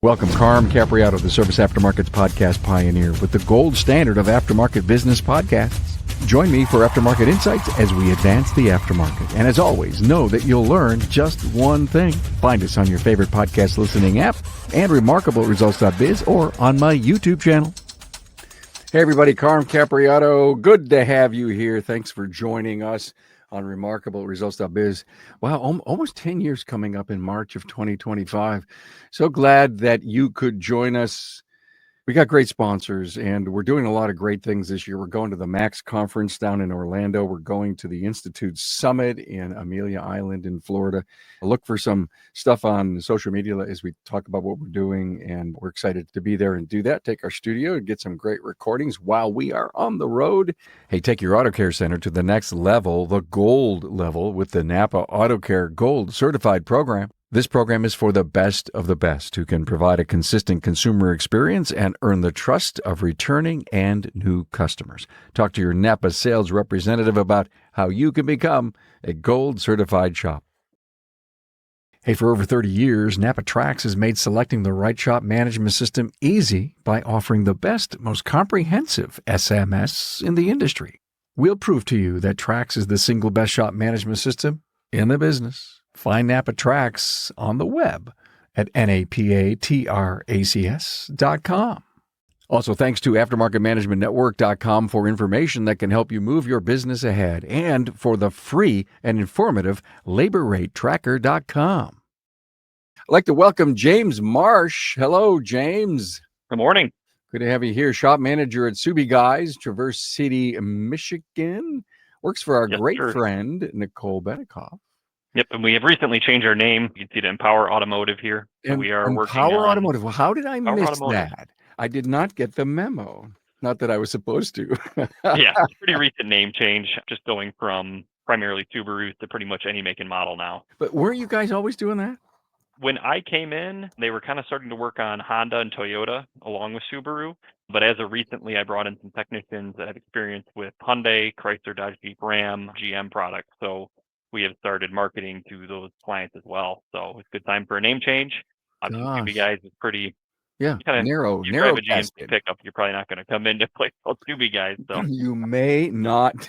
Welcome, Carm Capriato, the Service Aftermarket's podcast pioneer with the gold standard of aftermarket business podcasts. Join me for Aftermarket Insights as we advance the aftermarket. And as always, know that you'll learn just one thing. Find us on your favorite podcast listening app and remarkableresults.biz or on my YouTube channel. Hey, everybody, Carm Capriato. Good to have you here. Thanks for joining us on remarkableresults.biz. Wow, almost 10 years coming up in March of 2025. So glad that you could join us. We got great sponsors, and we're doing a lot of great things this year. We're going to the MAX conference down in Orlando. We're going to the Institute Summit in Amelia Island in Florida. Look for some stuff on social media as we talk about what we're doing, and we're excited to be there and do that. Take our studio and get some great recordings while we are on the road. Hey, take your auto care center to the next level, the gold level, with the NAPA Auto Care Gold Certified Program. This program is for the best of the best who can provide a consistent consumer experience and earn the trust of returning and new customers. Talk to your NAPA sales representative about how you can become a gold certified shop. Hey, for over 30 years, NAPA Trax has made selecting the right shop management system easy by offering the best, most comprehensive SMS in the industry. We'll prove to you that Trax is the single best shop management system in the business. Find NAPA Trax on the web at napatracs.com. Also, thanks to aftermarketmanagementnetwork.com for information that can help you move your business ahead, and for the free and informative laborratetracker.com. I'd like to welcome James Marsh. Hello, James. Good morning. Good to have you here. Shop manager at Subi Guys, Traverse City, Michigan. Works for our great friend, Nicole Benikoff. Yep, and we have recently changed our name. You can see it Empower Automotive here. So we are working Empower on Automotive. Well, how did I miss that? I did not get the memo. Not that I was supposed to. Yeah, it's a pretty recent name change, just going from primarily Subaru to pretty much any make and model now. But weren't you guys always doing that? When I came in, they were kind of starting to work on Honda and Toyota along with Subaru. But as of recently, I brought in some technicians that have experience with Hyundai, Chrysler, Dodge, Jeep, Ram, GM products. So we have started marketing to those clients as well. So it's a good time for a name change. Subi Guys is pretty narrow GM pickup. You're probably not going to come into a place called Subi Guys. So you may not.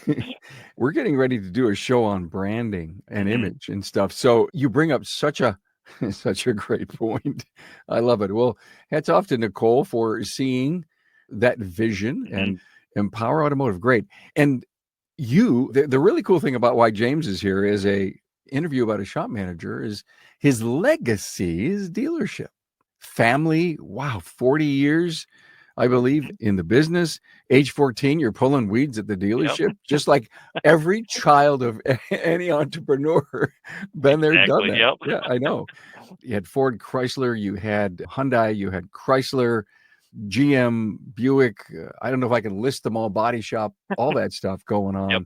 We're getting ready to do a show on branding and image and stuff. So you bring up such a great point. I love it. Well, hats off to Nicole for seeing that vision and Empower Automotive. Great. And the really cool thing about why James is here is a interview about a shop manager is his legacy, his dealership. Family, 40 years, I believe, in the business. Age 14, you're pulling weeds at the dealership, just like every child of any entrepreneur. Been there, done that. Yep. Yeah, I know. You had Ford, Chrysler, you had Hyundai, you had Chrysler, GM, Buick, I don't know if I can list them all, body shop, all that stuff going on. Yep.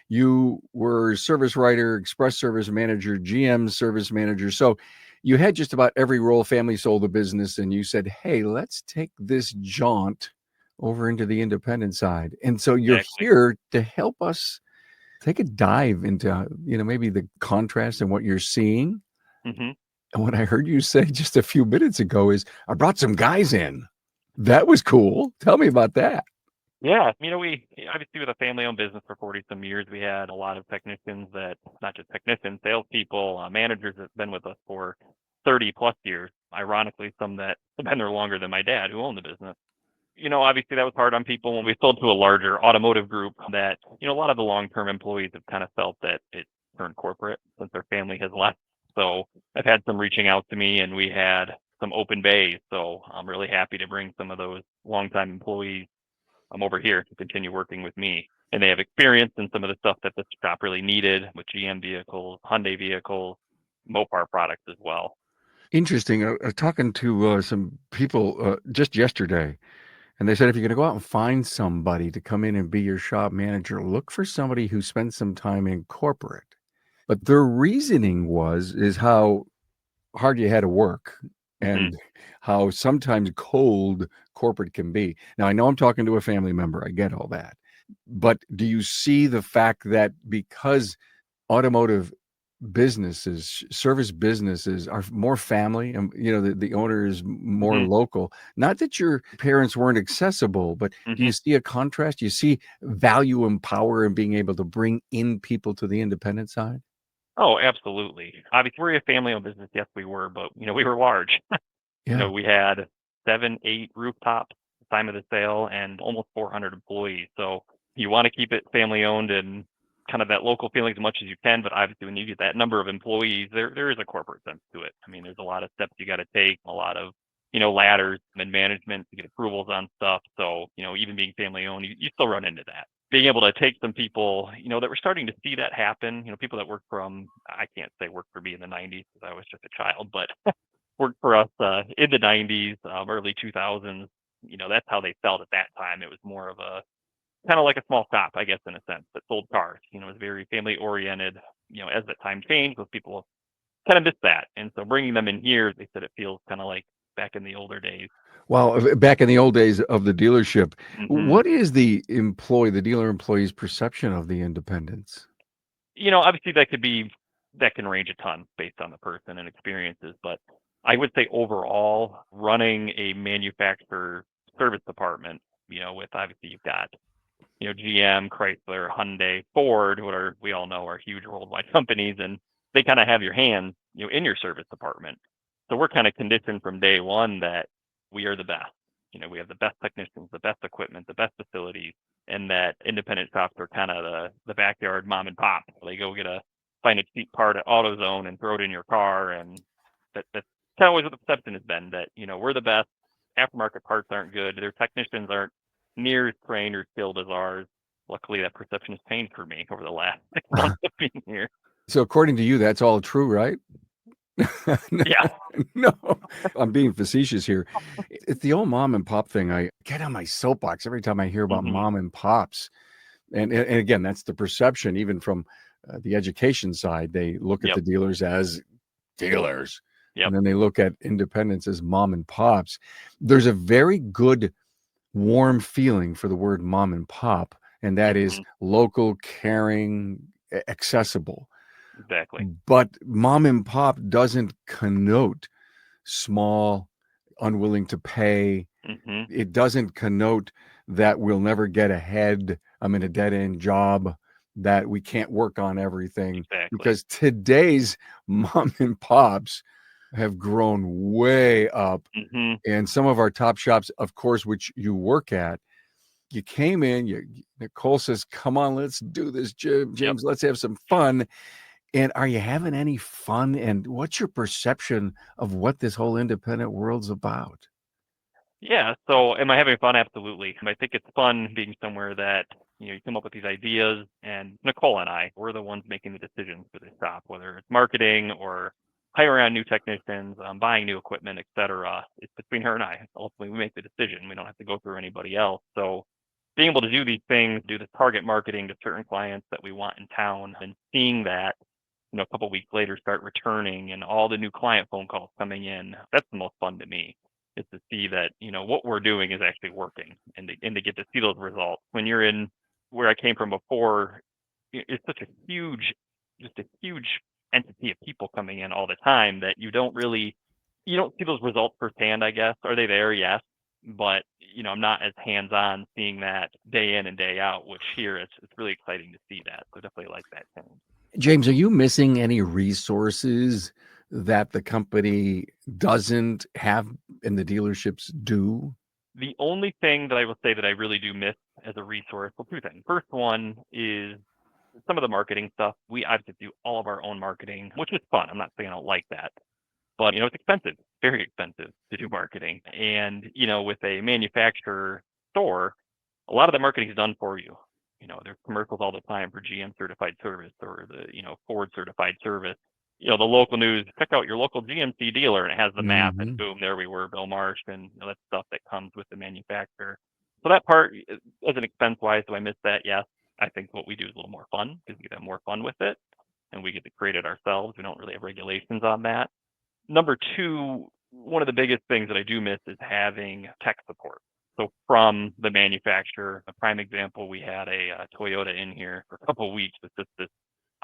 You were service writer, express service manager, GM service manager. So you had just about every role. Family sold the business, and you said, hey, let's take this jaunt over into the independent side. And so you're here to help us take a dive into, maybe the contrast and what you're seeing. And what I heard you say just a few minutes ago is, I brought some guys in. That was cool. Tell me about that. Yeah. We obviously, with a family-owned business for 40-some years, we had a lot of technicians not just technicians, salespeople, managers that have been with us for 30-plus years. Ironically, some that have been there longer than my dad, who owned the business. Obviously, that was hard on people when we sold to a larger automotive group that, a lot of the long-term employees have kind of felt that it turned corporate since their family has left. So I've had some reaching out to me, and we had some open bays. So I'm really happy to bring some of those longtime employees over here to continue working with me. And they have experience in some of the stuff that the shop really needed with GM vehicles, Hyundai vehicles, Mopar products as well. Interesting. I was talking to some people just yesterday, and they said, if you're going to go out and find somebody to come in and be your shop manager, look for somebody who spent some time in corporate. But their reasoning is how hard you had to work and how sometimes cold corporate can be. Now, I know I'm talking to a family member. I get all that. But do you see the fact that because automotive service businesses are more family, and the owner is more hmm local. Not that your parents weren't accessible, but do hmm you see a contrast? Do you see value and power in being able to bring in people to the independent side? Oh, absolutely. Obviously, we're a family-owned business. Yes, we were, but we were large. Yeah. We had 7, 8 rooftops at the time of the sale and almost 400 employees. So you want to keep it family-owned and kind of that local feeling as much as you can. But obviously, when you get that number of employees, there is a corporate sense to it. I mean, there's a lot of steps you got to take, a lot of ladders and management to get approvals on stuff. So even being family-owned, you still run into that. Being able to take some people, that we're starting to see that happen. People that work from, I can't say work for me in the 90s because I was just a child, but worked for us in the 90s, early 2000s. That's how they felt at that time. It was more of a kind of like a small shop, I guess, in a sense, that sold cars. It was very family oriented. As that time changed, those people kind of missed that. And so bringing them in here, they said it feels kind of like back in the older days. Well, back in the old days of the dealership, hmm what is the dealer employee's perception of the independence? Obviously that can range a ton based on the person and experiences, but I would say overall, running a manufacturer service department, with obviously you've got GM, Chrysler, Hyundai, Ford, what we all know are huge worldwide companies, and they kind of have your hands, in your service department. So we're kind of conditioned from day one that we are the best. We have the best technicians, the best equipment, the best facilities, and that independent shops are kind of the backyard mom and pop. They go find a cheap part at AutoZone and throw it in your car, and that's kind of always what the perception has been, that we're the best. Aftermarket parts aren't good. Their technicians aren't near as trained or skilled as ours. Luckily, that perception has changed for me over the last 6 months of being here. So according to you, that's all true, right? Yeah. No, I'm being facetious here. It's the old mom and pop thing. I get on my soapbox every time I hear about hmm mom and pops. And again, that's the perception, even from the education side. They look at Yep. the dealers as dealers, Yep. and then they look at independents as mom and pops. There's a very good, warm feeling for the word mom and pop, and that is hmm local, caring, accessible. Exactly. But mom and pop doesn't connote small, unwilling to pay. hmm It doesn't connote that we'll never get ahead. I'm in a dead end job, that we can't work on everything, Exactly. because today's mom and pops have grown way up. hmm And some of our top shops, of course, which you work at, you came in, Nicole says, come on, let's do this, Yep. James, let's have some fun. And are you having any fun? And what's your perception of what this whole independent world's about? Yeah. So, am I having fun? Absolutely. I think it's fun being somewhere that you come up with these ideas, and Nicole and I, we're the ones making the decisions for this shop, whether it's marketing or hiring on new technicians, buying new equipment, etc. It's between her and I. Ultimately, we make the decision. We don't have to go through anybody else. So, being able to do these things, do the target marketing to certain clients that we want in town, and seeing that, a couple of weeks later start returning and all the new client phone calls coming in, that's the most fun to me, is to see that, what we're doing is actually working, and to get to see those results. When you're in where I came from before, it's such a huge, just a huge entity of people coming in all the time that you don't see those results firsthand, I guess. Are they there? Yes. But, I'm not as hands-on seeing that day in and day out, which here it's really exciting to see that. So definitely like that change. James, are you missing any resources that the company doesn't have and the dealerships do? The only thing that I will say that I really do miss as a resource, well, two things. First one is some of the marketing stuff. We obviously do all of our own marketing, which is fun. I'm not saying I don't like that, but it's expensive, very expensive to do marketing. And with a manufacturer store, a lot of the marketing is done for you. There's commercials all the time for GM certified service or the Ford certified service. The local news, check out your local GMC dealer, and it has the map, and Mhm. boom, there we were, Bill Marsh, and that stuff that comes with the manufacturer. So that part, as an expense wise, do I miss that? Yes. I think what we do is a little more fun because we get to have more fun with it, and we get to create it ourselves. We don't really have regulations on that. Number two, one of the biggest things that I do miss is having tech support. So from the manufacturer, a prime example, we had a Toyota in here for a couple of weeks with just this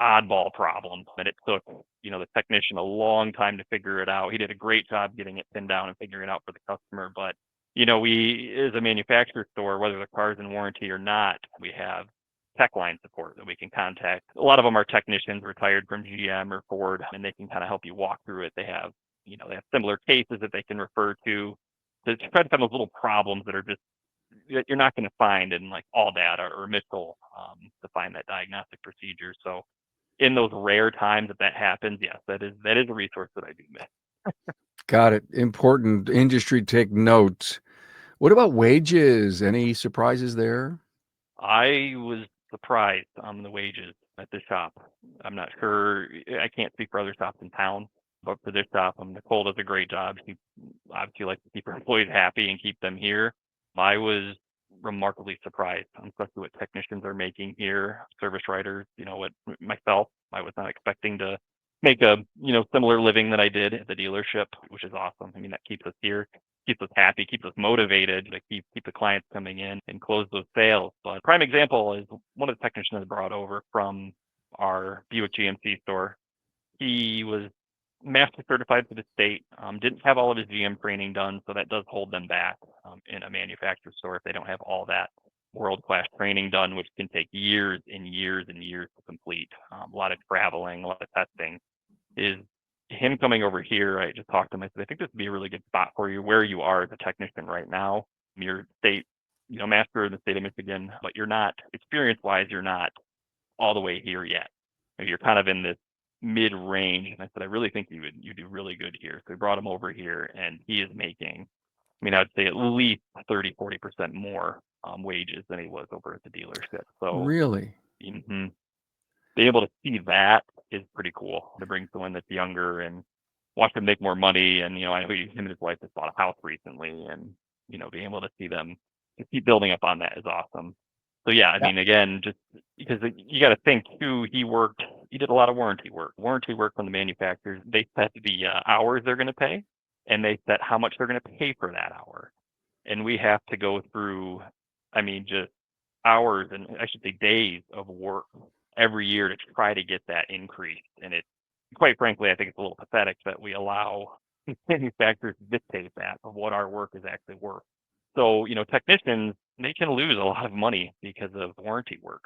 oddball problem, and it took, the technician a long time to figure it out. He did a great job getting it pinned down and figuring it out for the customer. But, we, as a manufacturer store, whether the car's in warranty or not, we have tech line support that we can contact. A lot of them are technicians retired from GM or Ford, and they can kind of help you walk through it. They have similar cases that they can refer to try to find those little problems that are just that you're not going to find in like all data or MISL to find that diagnostic procedure. So in those rare times that happens, yes, that is a resource that I do miss. Got it. Important industry, take note. What about wages? Any surprises there? I was surprised on the wages at this shop. I'm not sure. I can't speak for other shops in town, but for this shop, Nicole does a great job. She obviously likes to keep her employees happy and keep them here. I was remarkably surprised, especially what technicians are making here, service writers. What myself, I was not expecting to make a similar living that I did at the dealership, which is awesome. That keeps us here, keeps us happy, keeps us motivated to keep the clients coming in and close those sales. But prime example is one of the technicians I brought over from our Buick GMC store. He was master certified for the state, didn't have all of his GM training done, so that does hold them back in a manufacturer store if they don't have all that world-class training done, which can take years and years and years to complete. A lot of traveling, a lot of testing. Is him coming over here, I just talked to him, I said, I think this would be a really good spot for you where you are as a technician right now. You're state, master in the state of Michigan, but you're not, experience-wise, you're not all the way here yet. You're kind of in this mid-range. And I said, I really think you do really good here. So we brought him over here, and he is making, I'd say at least 30-40% more wages than he was over at the dealership. So Really? being able to see that is pretty cool, to bring someone that's younger and watch them make more money. And, I know him and his wife just bought a house recently, and, being able to see them keep building up on that is awesome. So yeah, again, just because you got to think too, he did a lot of warranty work from the manufacturers. They set the hours they're going to pay, and they set how much they're going to pay for that hour. And we have to go through, just hours, and I should say days of work every year to try to get that increase. And it, quite frankly, I think it's a little pathetic that we allow manufacturers to dictate that of what our work is actually worth. So, technicians, they can lose a lot of money because of warranty work,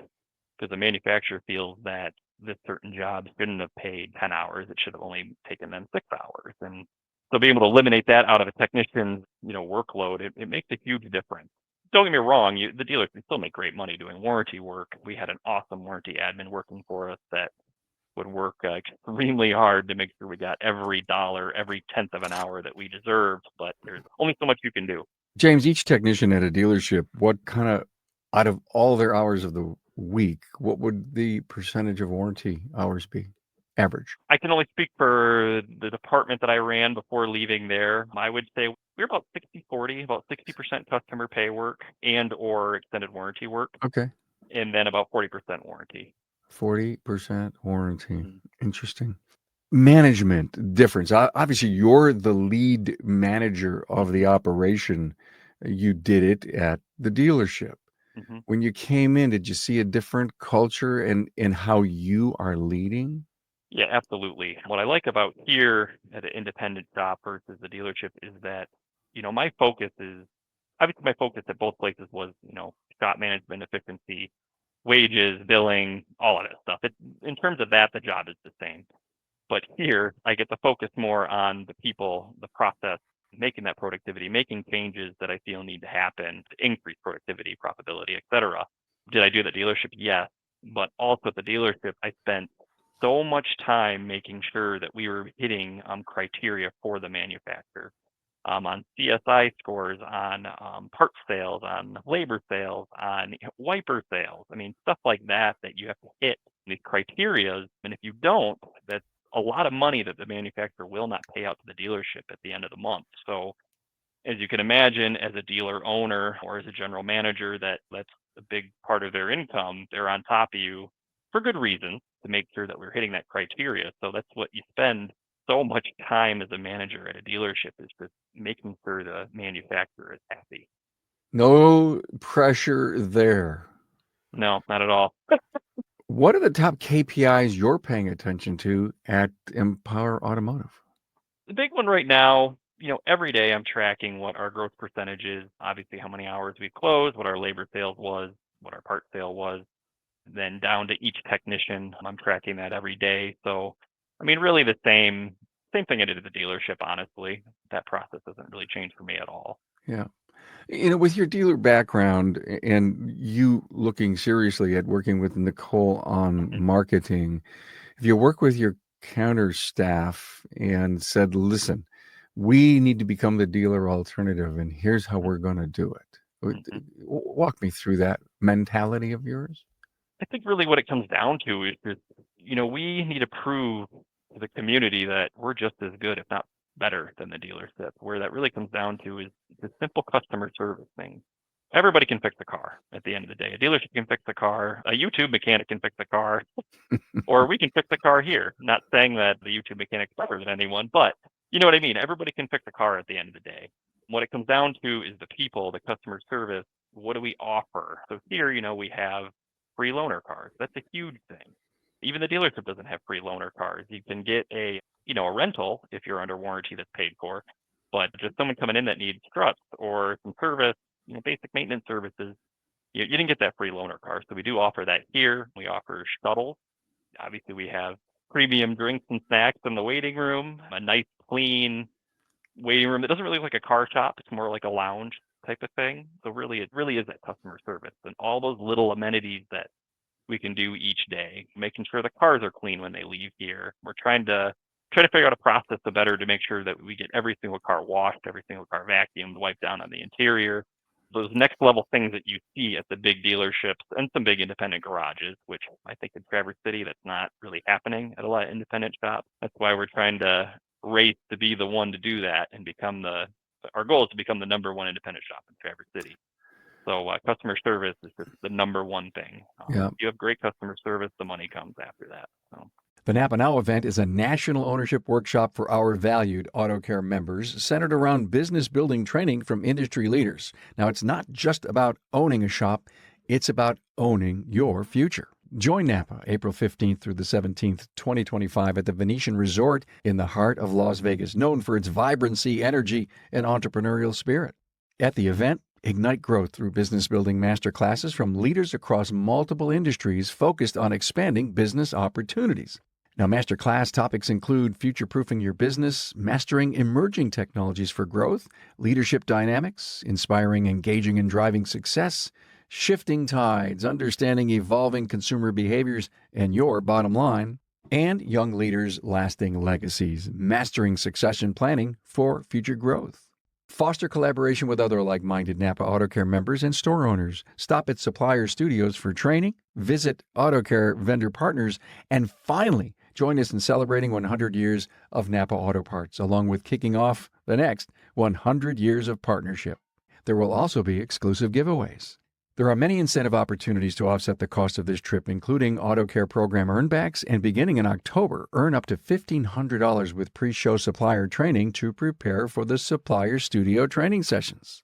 because the manufacturer feels that this certain job shouldn't have paid 10 hours. It should have only taken them 6 hours. And so being able to eliminate that out of a technician's, workload, it makes a huge difference. Don't get me wrong, the dealers can still make great money doing warranty work. We had an awesome warranty admin working for us that would work extremely hard to make sure we got every dollar, every tenth of an hour that we deserved, but there's only so much you can do. James, each technician at a dealership, what kind of, out of all their hours of the week, what would the percentage of warranty hours be? Average. I can only speak for the department that I ran before leaving there. I would say we're about 60-40, about 60% customer pay work and or extended warranty work. Okay. And then about 40% warranty. 40% warranty. Mm-hmm. Interesting. Management difference. Obviously, you're the lead manager of the operation. You did it at the dealership. Mm-hmm. When you came in, did you see a different culture and how you are leading? Yeah, absolutely. What I like about here at an independent shop versus the dealership is that, my focus is, obviously my focus at both places was, shop management, efficiency, wages, billing, all of that stuff. In terms of that, the job is the same. But here, I get to focus more on the people, the process, making that productivity, making changes that I feel need to happen to increase productivity, profitability, et cetera. Did I do the dealership? Yes. But also at the dealership, I spent so much time making sure that we were hitting criteria for the manufacturer. On CSI scores, on part sales, on labor sales, on wiper sales. Stuff like that you have to hit these criterias. And if you don't, that's a lot of money that the manufacturer will not pay out to the dealership at the end of the month. So as you can imagine, as a dealer owner or as a general manager, that's a big part of their income. They're on top of you for good reason to make sure that we're hitting that criteria. So that's what you spend so much time as a manager at a dealership, is just making sure the manufacturer is happy. No pressure there. No, not at all. What are the top KPIs you're paying attention to at Empower Automotive? The big one right now, every day I'm tracking what our growth percentage is, obviously how many hours we closed, what our labor sales was, what our part sale was, then down to each technician. I'm tracking that every day. So, really the same thing I did at the dealership, honestly. That process doesn't really change for me at all. Yeah. With your dealer background and you looking seriously at working with Nicole on marketing, if you work with your counter staff and said, listen, we need to become the dealer alternative, and here's how we're going to do it. Mhm. Walk me through that mentality of yours. I think really what it comes down to is just, we need to prove to the community that we're just as good, if not better, than the dealership. Where that really comes down to is the simple customer service thing. Everybody can fix a car at the end of the day. A dealership can fix a car. A YouTube mechanic can fix a car, or we can fix a car here. Not saying that the YouTube mechanic's better than anyone, but you know what I mean. Everybody can fix a car at the end of the day. What it comes down to is the people, the customer service. What do we offer? So here, we have free loaner cars. That's a huge thing. Even the dealership doesn't have free loaner cars. You can get a rental if you're under warranty that's paid for, but just someone coming in that needs struts or some service, basic maintenance services, you didn't get that free loaner car. So we do offer that here. We offer shuttles. Obviously, we have premium drinks and snacks in the waiting room, a nice, clean waiting room that doesn't really look like a car shop. It's more like a lounge type of thing. So really, it really is that customer service and all those little amenities that we can do each day, making sure the cars are clean when they leave here. We're trying to figure out a process to better to make sure that we get every single car washed, every single car vacuumed, wiped down on the interior. Those next level things that you see at the big dealerships and some big independent garages, which I think in Traverse City, that's not really happening at a lot of independent shops. That's why we're trying to race to be the one to do that and our goal is to become the number one independent shop in Traverse City. So customer service is just the number one thing. Yeah. If you have great customer service, the money comes after that. So. The NAPA Now event is a national ownership workshop for our valued AutoCare members centered around business building training from industry leaders. Now, it's not just about owning a shop, it's about owning your future. Join NAPA April 15th through the 17th, 2025 at the Venetian Resort in the heart of Las Vegas, known for its vibrancy, energy, and entrepreneurial spirit. At the event, ignite growth through business building master classes from leaders across multiple industries focused on expanding business opportunities. Now, master class topics include future-proofing your business, mastering emerging technologies for growth, leadership dynamics, inspiring, engaging, and driving success, shifting tides, understanding evolving consumer behaviors and your bottom line, and young leaders' lasting legacies, mastering succession planning for future growth. Foster collaboration with other like-minded NAPA AutoCare members and store owners. Stop at supplier studios for training, visit AutoCare vendor partners, and finally, join us in celebrating 100 years of NAPA Auto Parts, along with kicking off the next 100 years of partnership. There will also be exclusive giveaways. There are many incentive opportunities to offset the cost of this trip, including AutoCare program earnbacks, and beginning in October, earn up to $1,500 with pre-show supplier training to prepare for the supplier studio training sessions.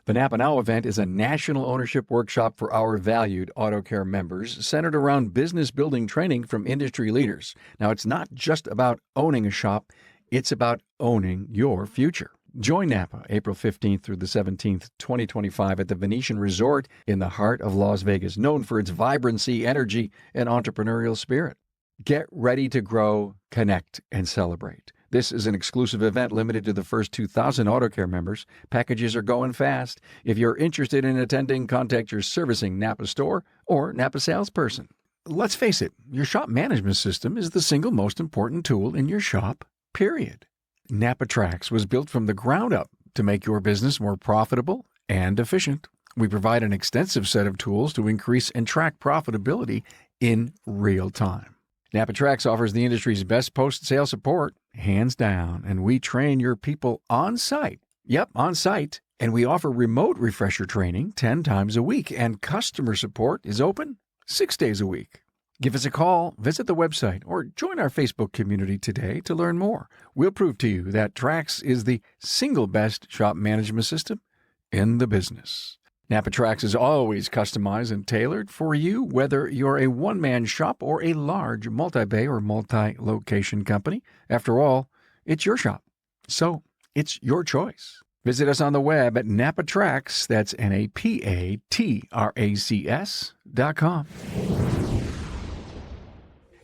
The NAPA Now event is a national ownership workshop for our valued AutoCare members centered around business building training from industry leaders. Now, it's not just about owning a shop, it's about owning your future. Join NAPA April 15th through the 17th, 2025 at the Venetian Resort in the heart of Las Vegas, known for its vibrancy, energy, and entrepreneurial spirit. Get ready to grow, connect, and celebrate. This is an exclusive event limited to the first 2,000 AutoCare members. Packages are going fast. If you're interested in attending, contact your servicing NAPA store or NAPA salesperson. Let's face it, your shop management system is the single most important tool in your shop, period. NAPA Trax was built from the ground up to make your business more profitable and efficient. We provide an extensive set of tools to increase and track profitability in real time. NAPA Trax offers the industry's best post-sale support, hands down, and we train your people on site. Yep, on site. And we offer remote refresher training 10 times a week, and customer support is open 6 days a week. Give us a call, visit the website, or join our Facebook community today to learn more. We'll prove to you that Trax is the single best shop management system in the business. NAPA Tracks is always customized and tailored for you, whether you're a one-man shop or a large multi-bay or multi-location company. After all, it's your shop, so it's your choice. Visit us on the web at NAPA Tracks, that's NAPATRACS.com.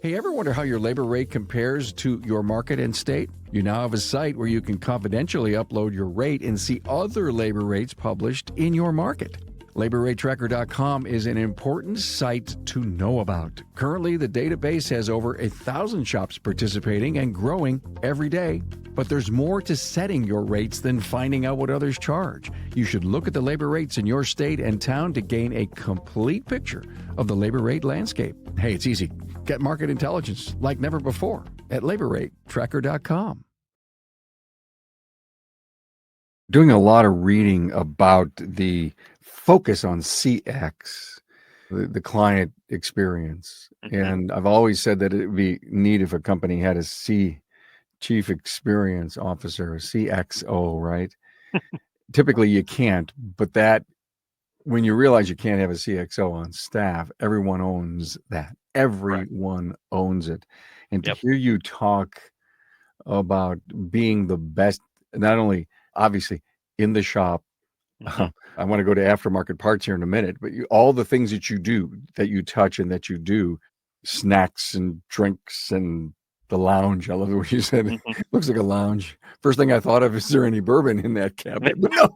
Hey, ever wonder how your labor rate compares to your market and state? You now have a site where you can confidentially upload your rate and see other labor rates published in your market. LaborRateTracker.com is an important site to know about. Currently, the database has over 1,000 shops participating and growing every day. But there's more to setting your rates than finding out what others charge. You should look at the labor rates in your state and town to gain a complete picture of the labor rate landscape. Hey, it's easy. Get market intelligence like never before at LaborRateTracker.com. Doing a lot of reading about the focus on CX, the client experience. And I've always said that it would be neat if a company had a Chief Experience Officer, a CXO, right? Typically you can't, but that when you realize you can't have a CXO on staff, everyone owns that. Everyone owns it. And to hear you talk about being the best, not only obviously in the shop, I want to go to Aftermarket Parts here in a minute, but all the things that you do, that you touch and that you do, snacks and drinks and the lounge. I love the way you said it. Looks like a lounge. First thing I thought of, is there any bourbon in that cabinet? But no.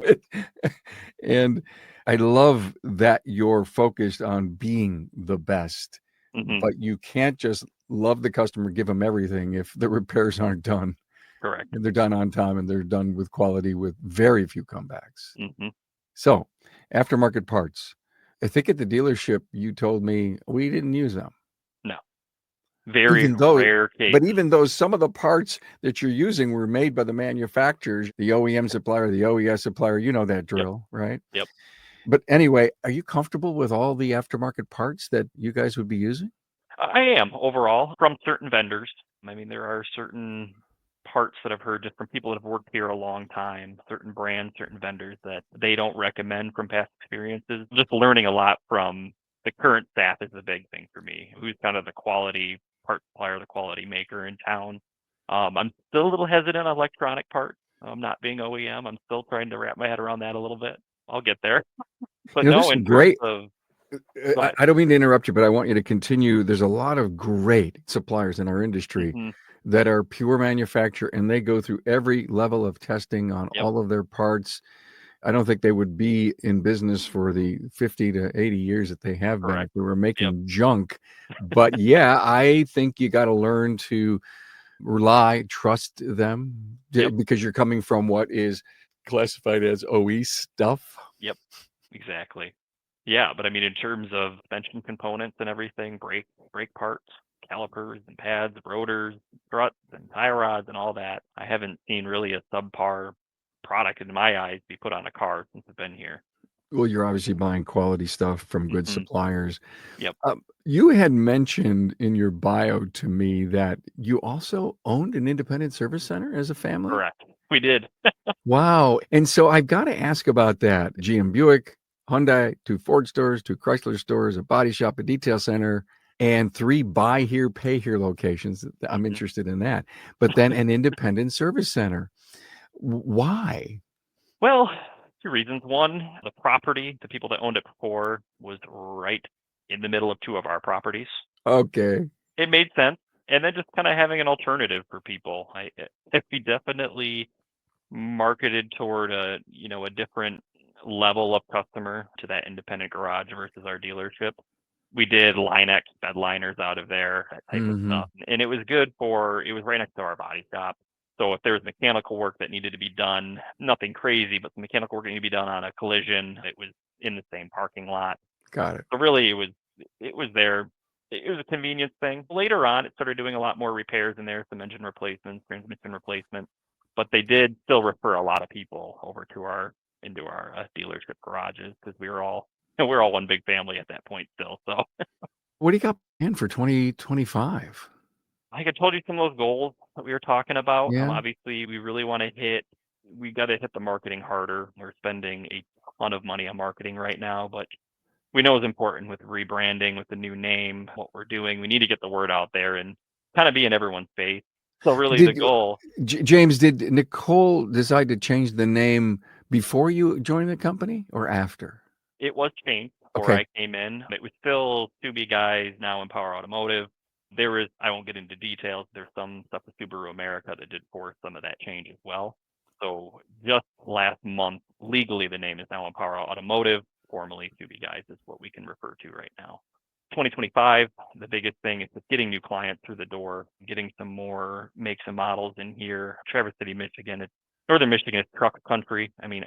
And I love that you're focused on being the best, but you can't just love the customer, give them everything if the repairs aren't done. Correct. And they're done on time and they're done with quality with very few comebacks. So, Aftermarket Parts. I think at the dealership, you told me we didn't use them. No. Very rare case. But even though some of the parts that you're using were made by the manufacturers, the OEM supplier, the OES supplier, you know that drill, right? Yep. But anyway, are you comfortable with all the aftermarket parts that you guys would be using? I am overall from certain vendors. I mean, there are certain parts that I've heard just from people that have worked here a long time, certain brands, certain vendors that they don't recommend from past experiences. Just learning a lot from the current staff is the big thing for me. Who's kind of the quality part supplier, the quality maker in town. I'm still a little hesitant on electronic parts. Not being OEM, I'm still trying to wrap my head around that a little bit. I'll get there. But no, in terms of I don't mean to interrupt you, but I want you to continue. There's a lot of great suppliers in our industry that are pure manufacturer, and they go through every level of testing on all of their parts. I don't think they would be in business for the 50 to 80 years that they have been if we were making junk. But yeah, I think you got to learn to trust them because you're coming from what is classified as OE stuff. Yep, exactly. Yeah, but I mean, in terms of suspension components and everything, brake parts, calipers and pads, rotors, struts and tie rods and all that, I haven't seen really a subpar product in my eyes be put on a car since I've been here. Well, you're obviously buying quality stuff from good suppliers. Yep. You had mentioned in your bio to me that you also owned an independent service center as a family? Correct. We did. Wow. And so I've got to ask about that. GM Buick, Hyundai, 2 Ford stores, 2 Chrysler stores, a body shop, a detail center, and 3 buy here, pay here locations. I'm interested in that. But then an independent service center. Why? Well, 2 reasons. One, the property, the people that owned it before was right in the middle of 2 of our properties. Okay. It made sense. And then just kind of having an alternative for people. We definitely marketed toward a different level of customer to that independent garage versus our dealership. We did Line-X bed liners out of there, that type of stuff. And it was good it was right next to our body shop. So if there was mechanical work that needed to be done, nothing crazy, but some mechanical work that needed to be done on a collision, it was in the same parking lot. Got it. So really it was there. It was a convenience thing. Later on, it started doing a lot more repairs in there, some engine replacements, transmission replacements. But they did still refer a lot of people over to into our dealership garages because we're all one big family at that point still. So, what do you got in for 2025? Like I told you, some of those goals that we were talking about. Yeah. Obviously, we really want to we got to hit the marketing harder. We're spending a ton of money on marketing right now, but we know it's important with rebranding, with the new name, what we're doing. We need to get the word out there and kind of be in everyone's face. So really the Did goal, James, did Nicole decide to change the name before you joined the company or after? it was changed before Okay. I came in. It was still Subi guys, now Empower Automotive. There is, I won't get into details. There's some stuff with Subaru America that did force some of that change as well. So just last month, legally, the name is now Empower Automotive, formerly Subi guys is what we can refer to right now. 2025, the biggest thing is just getting new clients through the door, getting some more makes and models in here. Traverse City, Michigan, northern Michigan is truck country. I mean,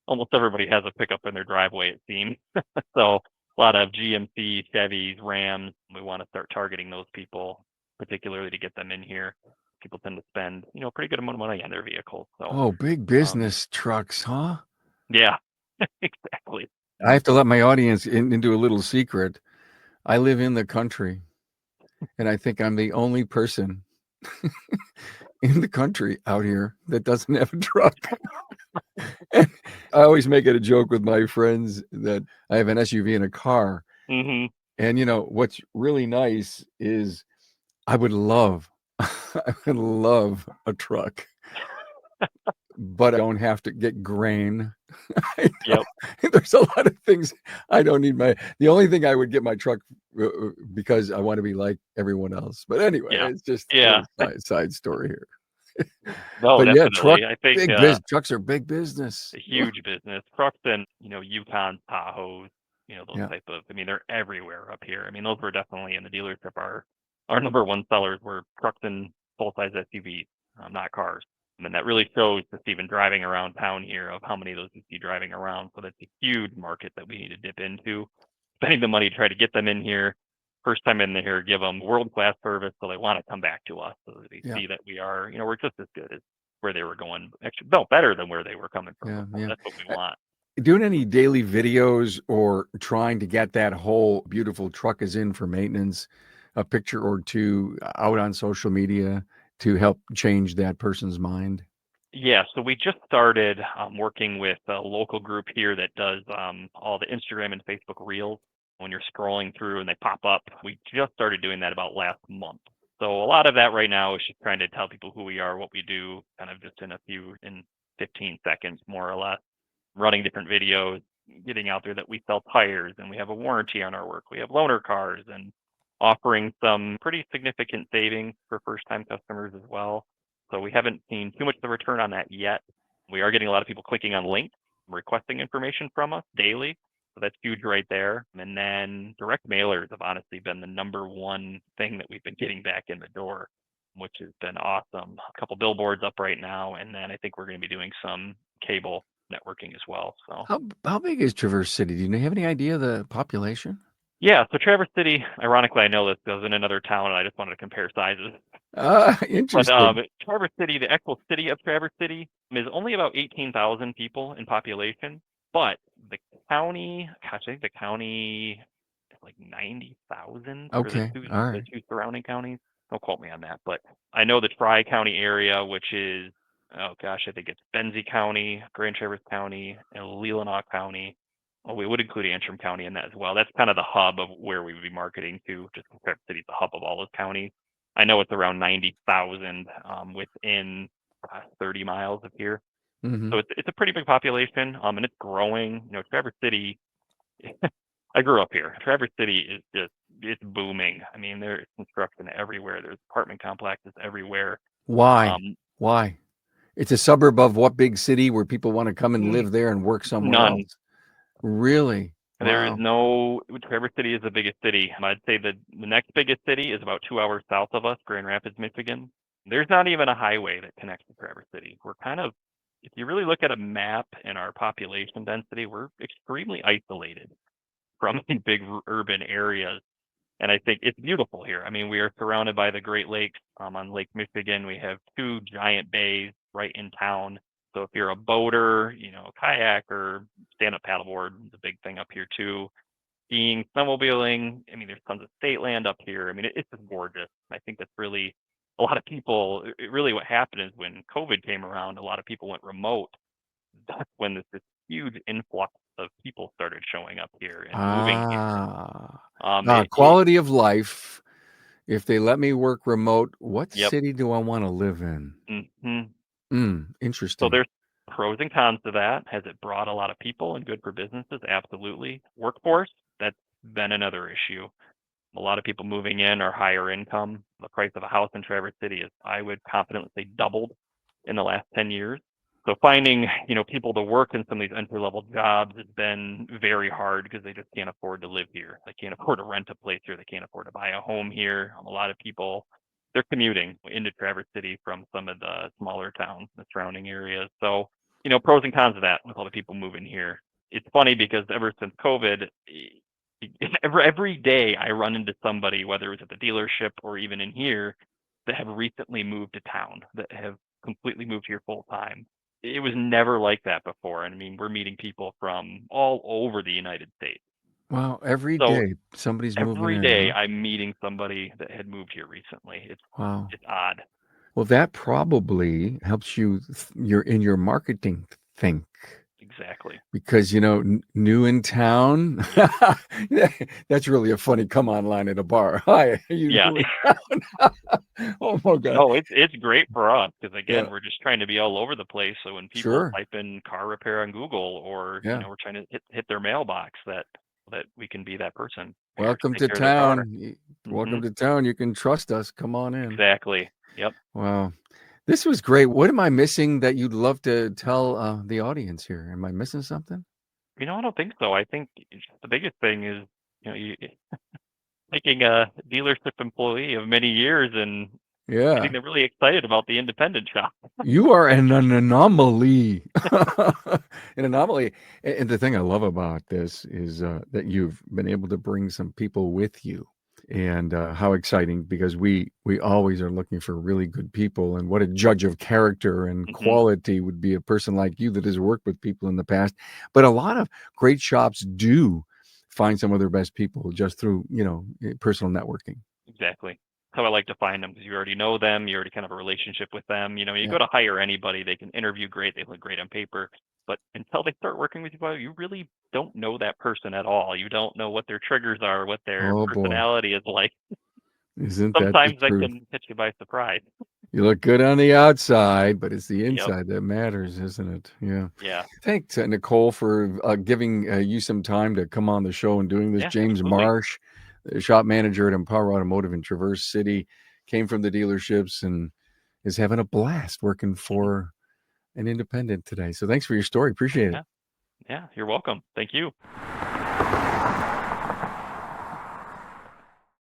almost everybody has a pickup in their driveway, it seems. So a lot of GMC, Chevys, Rams. We want to start targeting those people, particularly to get them in here. People tend to spend, a pretty good amount of money on their vehicles. So, Oh, big business trucks, huh? yeah, exactly. I have to let my audience into a little secret. I live in the country, and I think I'm the only person in the country out here that doesn't have a truck. And I always make it a joke with my friends that I have an SUV and a car. hmm And what's really nice is I would love I would love a truck, but I don't have to get grain. Yep. There's a lot of things I don't need the only thing I would get my truck because I want to be like everyone else. But anyway, Yeah. it's just a Yeah. little side story here. No, But yeah, definitely. I think trucks are big business. a huge business. Trucks and, Yukon, Tahoes, those Yeah. type of, I mean, they're everywhere up here. I mean, those were definitely in the dealership. Our number one sellers were trucks and full-size SUVs, not cars. I mean, that really shows just even driving around town here of how many of those you see driving around. So that's a huge market that we need to dip into. Spending the money to try to get them in here. First time in here, give them world-class service so they want to come back to us so that they Yeah. see that we're just as good as where they were going. Actually, no, better than where they were coming from Yeah. before. Yeah. That's what we want. Doing any daily videos or trying to get that whole beautiful truck is in for maintenance, a picture or two out on social media to help change that person's mind? Yeah, so we just started working with a local group here that does all the Instagram and Facebook Reels. When you're scrolling through and they pop up, we just started doing that about last month. So a lot of that right now is just trying to tell people who we are, what we do, kind of just in 15 seconds, more or less, running different videos, getting out there that we sell tires and we have a warranty on our work. We have loaner cars and offering some pretty significant savings for first-time customers as well. So we haven't seen too much of the return on that yet. We are getting a lot of people clicking on links, requesting information from us daily. So that's huge right there. And then direct mailers have honestly been the number one thing that we've been getting back in the door, which has been awesome. A couple billboards up right now. And then I think we're going to be doing some cable networking as well. So How big is Traverse City? Do you have any idea of the population? yeah, so Traverse City, ironically, I know this goes in another town and I just wanted to compare sizes. But Interesting. Traverse City, the actual city of Traverse City, is only about 18,000 people in population. But the county, gosh, I think the county is like 90,000 for Okay. All the right. two surrounding counties. Don't quote me on that, but I know the Tri-County area, which is, oh gosh, I think it's Benzie County, Grand Traverse County, and Leelanau County. Well, we would include Antrim County in that as well. That's kind of the hub of where we would be marketing to, just because Traverse City is the hub of all those counties. I know it's around 90,000 within 30 miles of here. Mm-hmm. So it's a pretty big population, and it's growing. Traverse City, I grew up here. Traverse City is it's booming. I mean, there's construction everywhere. There's apartment complexes everywhere. Why? Um, Why? It's a suburb of what big city where people want to come and live there and work somewhere None. else? Really? There is Wow. no, Traverse City is the biggest city. I'd say the next biggest city is about 2 hours south of us, Grand Rapids, Michigan. There's not even a highway that connects to Traverse City. We're kind of, if you really look at a map and our population density, we're extremely isolated from the big urban areas. And I think it's beautiful here. I mean, we are surrounded by the Great Lakes. On Lake Michigan, we have two giant bays right in town. So if you're a boater, kayaker, stand-up paddleboard is a big thing up here too. Skiing, snowmobiling. I mean, there's tons of state land up here. I mean, it's just gorgeous. I think that's really a lot of people. Really, what happened is when COVID came around, a lot of people went remote. That's when this huge influx of people started showing up here and moving here. Quality of life. If they let me work remote, what Yep. city do I want to live in? So Interesting. there's pros and cons to that. Has it brought a lot of people and good for businesses? Absolutely. Workforce, that's been another issue. A lot of people moving in are higher income. The price of a house in Traverse City is, I would confidently say, doubled in the last 10 years. So finding, people to work in some of these entry-level jobs has been very hard because they just can't afford to live here. They can't afford to rent a place here. They can't afford to buy a home here. A lot of people, they're commuting into Traverse City from some of the smaller towns, the surrounding areas. So, pros and cons of that with all the people moving here. It's funny because ever since COVID, every day I run into somebody, whether it's at the dealership or even in here, that have recently moved to town, that have completely moved here full time. It was never like that before. And I mean, we're meeting people from all over the United States. Wow, every So day somebody's moving every in, day huh? I'm meeting somebody that had moved here recently. Wow. It's odd. Well, that probably helps you in your marketing think. Exactly. Because, new in town, Yep. that's really a funny come on line at a bar. Hi, are you Yeah. new in town? Oh my God. No, it's great for us because Yeah, again, we're just trying to be all over the place. So when people sure. type in car repair on Google, or Yeah. we're trying to hit their mailbox, that we can be that person there to Welcome take to care of their car. town. Hmm. Welcome to town. You can trust us. Come on in. Exactly. Yep. Wow. This was great. What am I missing that you'd love to tell the audience here? Am I missing something? I don't think so. I think the biggest thing is, you taking a dealership employee of many years and Yeah. getting them really excited about the independent shop. You are an anomaly. An anomaly. And the thing I love about this is that you've been able to bring some people with you. And how exciting, because we always are looking for really good people. And what a judge of character and Hmm. quality would be a person like you that has worked with people in the past. But a lot of great shops do find some of their best people just through, personal networking. Exactly. That's how I like to find them because you already know them. You already kind of have a relationship with them. You Yeah. go to hire anybody, they can interview great, they look great on paper, but until they start working with you, you really don't know that person at all. You don't know what their triggers are, what their Oh boy. personality is like. Isn't that the Sometimes that truth? can catch you by surprise. You look good on the outside, but it's the Yep. inside that matters, isn't it? Yeah. Yeah. Thanks, Nicole, for giving you some time to come on the show and doing this. Yeah. James Absolutely. Marsh, the shop manager at Empower Automotive in Traverse City, came from the dealerships and is having a blast working Hmm. for an independent today. So thanks for your story. Appreciate it. Yeah. Yeah. You're welcome. Thank you.